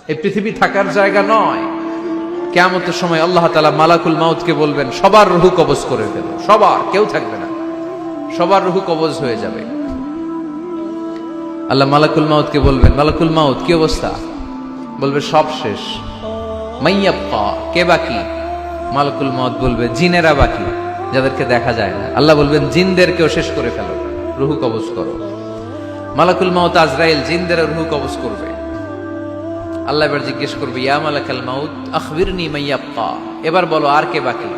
এই পৃথিবী থাকার জায়গা নয়। কিয়ামতের সময় আল্লাহ তাআলা মালাকুল মাউতকে বলবেন সবার রূহ কবজ করে ফেলো, সবার, কেউ থাকবে না, সবার রূহ কবজ হয়ে যাবে। আল্লাহ মালাকুল মাউতকে বলবেন, মালাকুল মাউত কি অবস্থা? বলবে সব শেষ। মাইয়াবকা, কে বাকি? মালাকুল মাউত বলবে জিনেরা বাকি, যাদেরকে দেখা যায় না। আল্লাহ বলবেন জিনদেরকেও শেষ করে ফেলো, রূহ কবজ করো। মালাকুল মাউত আজরাইল জিনদের রূহ কবজ করবে। আল্লাহ এবার জিজ্ঞেস করবে, ইয়া মালাকাল মাউত আখবিরনি মাইয়াবকা, এবার বলো আর কে বাকি?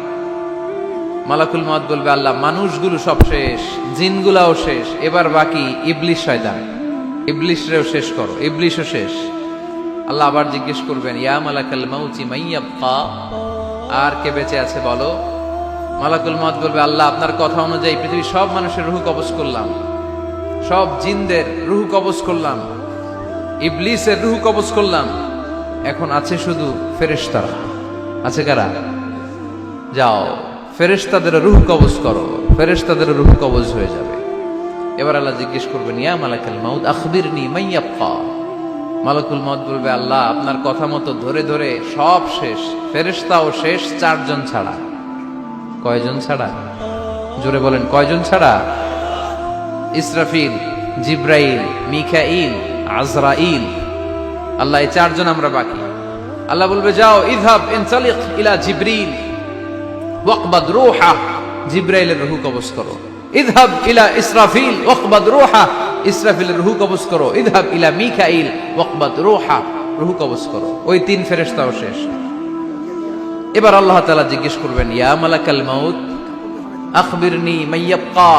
মালাকুল মাউত বলবে, আল্লাহ মানুষগুলো সব শেষ, জিনগুলাও শেষ, এবার বাকি ইবলিস শয়তান, ইবলিসরেও শেষ করো, ইবলিসও শেষ। আল্লাহ আবার জিজ্ঞেস করবেন, ইয়া মালাকাল মাউতি মাইয়াবকা, আর কে বেঁচে আছে বলো। মালাকুল মাউত বলবে, আল্লাহ আপনার কথা অনুযায়ী পৃথিবীর সব মানুষের রূহ কবজ করলাম, সব জিনদের রূহ কবজ করলাম, ইবলিসের রূহ কবজ করলাম, এখন আছে শুধু ফেরেশতারা। আছে কারা? যাও ফেরেশতাদের রূহ কবজ করো, ফেরেশতাদের রূহ কবজ হয়ে যাবে। এবার আল্লাহ জিজ্ঞেস করবেন, ইয়া মালাকাল মাউত আখবিরনি মাইয়াবকা। মালাকুল মাউত বলবে, আল্লাহ আপনার কথা মতো ধরে ধরে সব শেষ, ফেরেশতাও শেষ, 4 জন ছাড়া। কয়জন ছাড়া? জোরে বলেন, কয়জন ছাড়া? ইসরাফিল, জিব্রাইল, মিকাইল, আজরাইল। আল্লাহ এই 4 জন আমরা বাকি। আল্লাহ বলবে, যাও ইযহাব ইনতালিক ইলা জিবরিল ওয়াকবাদ রূহা, জিব্রাইলের রূহ কবজ করো। ইযহাব ইলা ইসরাফিল ওয়াকবাদ রূহা, ইসরাফিলের রূহ কবজ করো। ইযহাব ইলা মিকাইল ওয়াকবাদ রূহা, রূহ কবজ করো। ওই 3 ফেরেশতাও শেষ। এবার আল্লাহ তাআলা জিজ্ঞেস করবেন, ইয়া মালাকাল মাউত আখবিরনি মাইয়াবকা,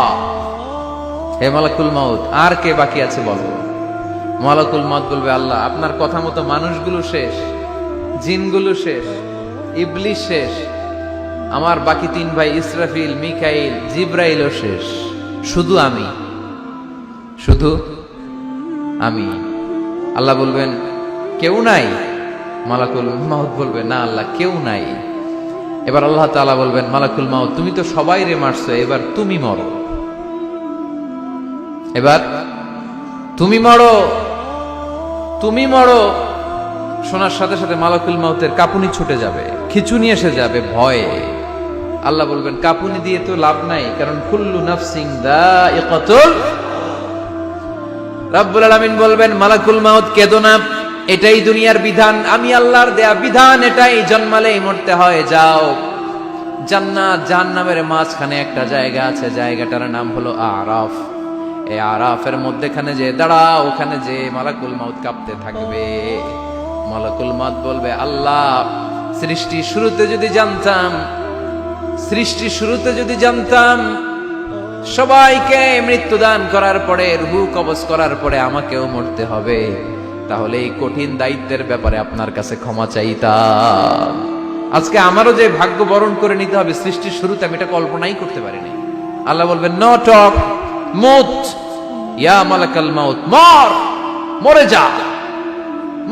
হে মালাকুল মাউত আর কে বাকি আছে বলো। মালাকুল মাউত বলবে, আল্লাহ আপনার কথা মতো মানুষগুলো শেষ, জিনগুলো শেষ, ইবলিস শেষ, আমার বাকি 3 ভাই ইসরাফিল, মিকাইল, জিব্রাইলও শেষ, শুধু আমি, শুধু আমি। আল্লাহ বলবেন, কেউ নাই? মালাকুল মাউত বলবে, না আল্লাহ কেউ নাই। এবার আল্লাহ তাআলা বলবেন, মালাকুল মাউত তুমি তো সবাই রে মারছো, এবার তুমি মরো, এবার তুমি মরো, তুমি মরো। শোনার সাথে সাথে মালাকুল মাউতের কাঁপুনি ছুটে যাবে, খিঁচুনি এসে যাবে ভয়ে। আল্লাহ বলবেন, কাঁপুনি দিয়ে তো লাভ নাই, কারণ কুল্লু নাফসিন যায়িকাতুল। রব্বুল আলামিন বলবেন, মালাকুল মাউত কেঁদো না, এটাই দুনিয়ার বিধান, আমি আল্লাহর দেয়া বিধান, এটাই জন্মালেই মরতে হয়। যাও জান্নাত জাহান্নামের মাঝখানে একটা জায়গা আছে, জায়গাটার নাম হলো আরাফ। এই আরাফের মধ্যেখানে যে দাঁড়াও, ওখানে যে মালাকুল মাউত কাঁপতে থাকবে। মালাকুল মাউত বলবে, আল্লাহ সৃষ্টি শুরুতে যদি জানতাম, সৃষ্টি শুরুতে যদি জানতাম সবাইকে মৃত্যুদান করার পরে, রূহ কবজ করার পরে আমাকেও মরতে হবে, তাহলে এই কঠিন দায়িত্বের ব্যাপারে আপনার কাছে ক্ষমা চাইতাম। আজকে আমারও যে ভাগ্য বরণ করে নিতে হবে সৃষ্টির শুরুতে, আমি এটা কল্পনাই করতে পারিনি। আল্লাহ বলবেন, নো টক, মুত, ইয়া মালাকাল মাউত, মর, মরে যা,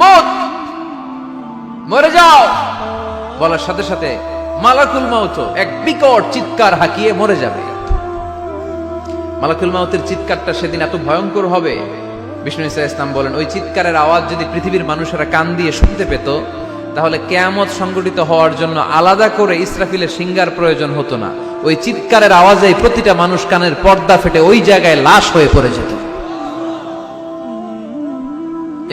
মুত, মরে যাও। বলার সাথে সাথে মালাকুল মাউত এক বিকট চিৎকার হাঁকিয়ে মরে যাবে। মালাকুল মাউতের চিৎকারটা সেদিন এত ভয়ঙ্কর হবে, বিষ্ণু ঈসা ইসলাম বলেন, ওই চিৎকারের আওয়াজ যদি পৃথিবীর মানুষেরা কান দিয়ে শুনতে পেত, তাহলে কিয়ামত সংগঠিত হওয়ার জন্য আলাদা করে ইসরাফিলের সিঙ্গার প্রয়োজন হতো না। ওই চিৎকারের আওয়াজে প্রতিটা মানুষ কানের পর্দা ফেটে ওই জায়গায় লাশ হয়ে পড়ে যেত।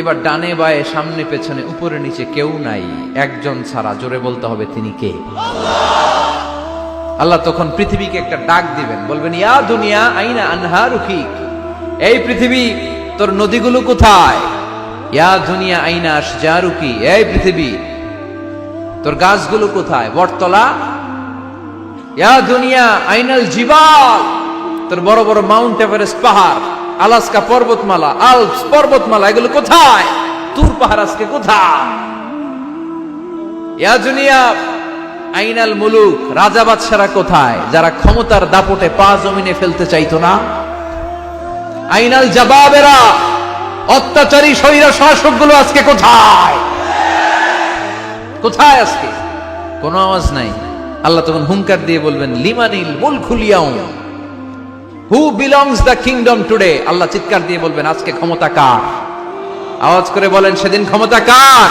এবার ডানে বায়ে সামনে পেছনে উপরে নিচে কেউ নাই, একজন ছাড়া। জোরে বলতে হবে, তিনি কে? আল্লাহ তখন পৃথিবীকে একটা ডাক দিবেন, বলবেন, ইয়া দুনিয়া আইনা আনহারুকি, এই পৃথিবী তোর নদীগুলো কোথায়? ইয়া দুনিয়া আইনা আশজারুকি, এই পৃথিবী তোর গাছগুলো কোথায়? বটতলা। ইয়া দুনিয়া আইনাল জিবাল, তোর বড় বড় মাউন্ট এভারেস্ট পাহাড়, আলাস্কা পর্বতমালা, আলপস পর্বতমালা, এগুলো কোথায়? তুর পাহাড় আজকে কোথায়? ইয়া দুনিয়া আইনাল মুলুক, রাজা বাদশারা কোথায়, যারা ক্ষমতার দাপটে পা জমিনে ফেলতে চাইতো না? আইনাল জাবাবেরা, অত্যাচারী স্বৈর শাসকগুলো আজকে কোথায়? কোথায় আজকে? কোনো আওয়াজ নাই। আল্লাহ তখন হুঙ্কার দিয়ে বলবেন, লিমানিল মুলকুল ইয়াউম, who belongs the kingdom today. আল্লাহ চিৎকার দিয়ে বলবেন, আজকে ক্ষমতা কার? আওয়াজ করে বলেন, সেদিন ক্ষমতা কার?